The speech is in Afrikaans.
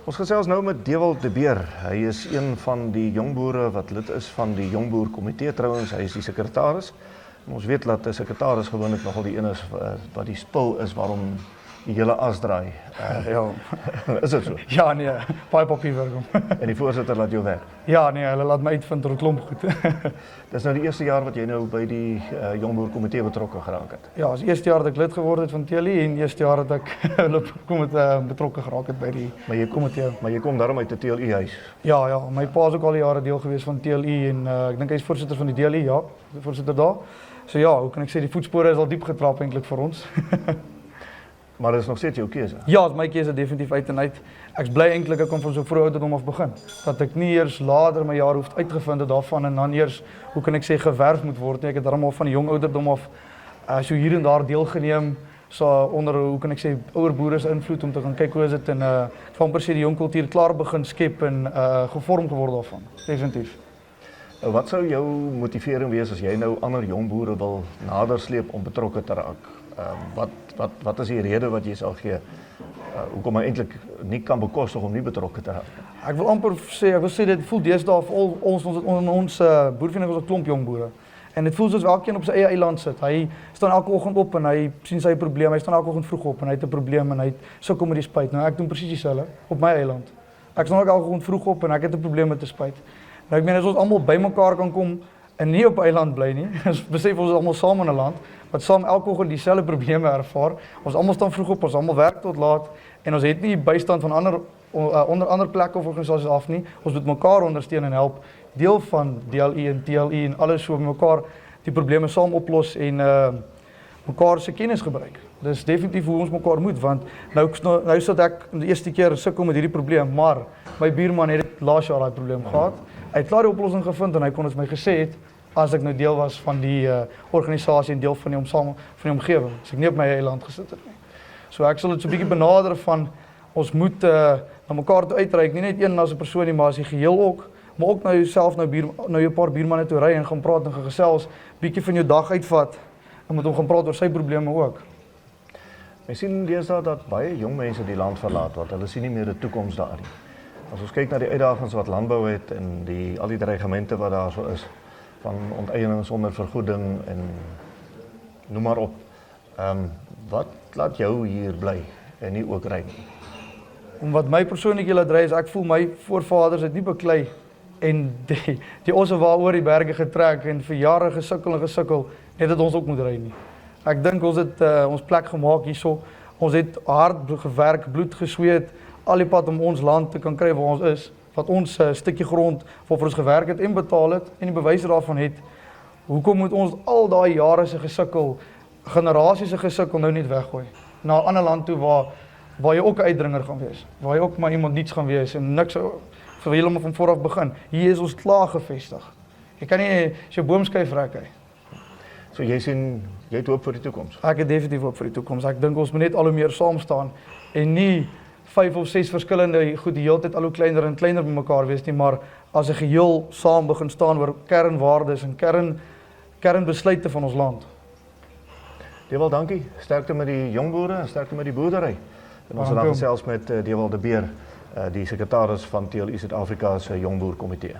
Ons gesels nou met Dewald de Beer. Hy is een van die jongboere wat lid is van die Jongboer Komitee. Trouwens, hy is die sekretaris. En ons weet dat 'n sekretaris gewoonlik nogal die een is wat die spil is waarom die hele as draai. Ja. Is dit so? Ja, nee, baie papierwerk. En die voorsitter laat jou werk. Ja, nee, hulle laat my uitvind oor 'n klomp goed. Dis nou die eerste jaar wat jy nou by die Jongboer Komitee betrokke geraak het. Ja, as eerste jaar dat ek lid geword het van TLI en eerste jaar dat ek betrokke geraak het by die komitee. Maar jy kom daarom uit 'n TLI huis. Ja, my pa is ook al die jare deel gewees van TLI en ek dink hy is voorsitter van die DLI, ja, voorsitter daar. So ja, hoe kan ek sê, die voetspore is al diep getrap eintlik vir ons. Maar dit is nog steeds jou keuse. Ja, dit is my keuse definitief uit en uit. Ek's bly eintlik ek kon van so vroeg ouderdom af begin. Dat ek nie eers later my jaar hoef uitgevind het daarvan en dan eers, hoe kan ek sê, gewerf moet word nie. Ek het darmal van die jong ouderdom af so hier en daar deelgeneem, so onder, hoe kan ek sê, ouer boere se invloed om te gaan kyk hoe is dit en van per se die jong kultuur klaar begin skep en gevorm geword daarvan. Definitief. Nou, wat sou jou motivering wees as jy nou ander jong boere wil nadersleep om betrokke te raak? Wat is die rede wat jy sal gee? Hoekom hy eintlik nie kan bekostig om nie betrokke te raak? Ek wil amper sê dit voel deesdae vir ons boervereniging is 'n klomp jong boere. En dit voel soos elkeen op sy eie eiland sit. Hy staan elke oggend op en hy sien sy probleem. Hy staan elke oggend vroeg op en hy het 'n probleem en hy sukkel met die spuit. Nou ek doen presies dieselfde op my eiland. Ek staan ook elke oggend vroeg op en ek het 'n probleem met 'n spuit. Nou ek meen as ons almal bymekaar kan kom en nie op 'n eiland bly nie. Ons besef ons is almal saam in 'n land wat saam elke oggend dieselfde probleme ervaar. Ons almal staan vroeg op, ons almal werk tot laat en ons het nie bystand van ander plekke of organisasies af nie. Ons moet mekaar ondersteun en help. Deel van DLI en TLI en alles so mekaar die probleme saam oplos en mekaar se kennis gebruik. Dis definitief hoe ons mekaar moet want nou sit ek die eerste keer sukkel met hierdie probleem, maar my buurman het laas jaar daai probleem gehad. Hy het klaar die oplossing gevind en hy kon dit vir my gesê het as ek nou deel was van die organisasie en deel van die omgewing. As ek nie op my eie land gesit het nie. So ek sal dit so 'n bietjie benader van ons moet na mekaar toe uitreik, nie net een as 'n persoon nie, maar as die geheel ook, maar ook nou jouself nou 'n paar buurmanne toe ry en gaan praat en gaan gesels, bietjie van jou dag uitvat en met hom gaan praat oor sy probleme ook. Jy sien deesdae dat baie jong mense die land verlaat want hulle sien nie meer 'n toekoms daar nie. As ons kyk na die uitdagings wat landbou het en al die dreigemente wat daar so is van onteiening sonder vergoeding en noem maar op. Wat laat jou hier bly en nie ook ry nie? Om wat my persoonlik laat dry is ek voel my voorvaders het nie beklei en die osse waaroor die berge getrek en vir jare gesukkel net dat ons ook moet ry nie. Ek dink ons het ons plek gemaak hierso. Ons het hard gewerk, bloed gesweet, al die pad om ons land te kan kry waar ons is, wat ons stukkie grond waarvoor ons gewerk het en betaal het en die bewyse daarvan het. Hoekom moet ons al daai jare se gesukkel, generasies se gesukkel nou net weggooi na 'n ander land toe waar jy ook 'n uitdringer gaan wees, waar jy ook maar iemand niets gaan wees en niks vir heeltemal van voor af begin. Hier is ons klaar gevestig. Jy kan nie jou boomskyf rek hy. So jy sien jy het hoop vir die toekoms. Ek het definitief hoop vir die toekoms. Ek dink ons moet net al hoe meer saam staan en nie 5 of 6 verskillende goed die hele tyd al hoe kleiner en kleiner bymekaar wees nie, maar as 'n geheel saam begin staan oor kernwaardes en kernbesluite van ons land. Dewald, dankie. Sterkte met die jongboere en sterkte met die boerdery. En ons het dan gesels met Dewald de Beer, die sekretaris van TLI Suid-Afrika se Jongboer Komitee.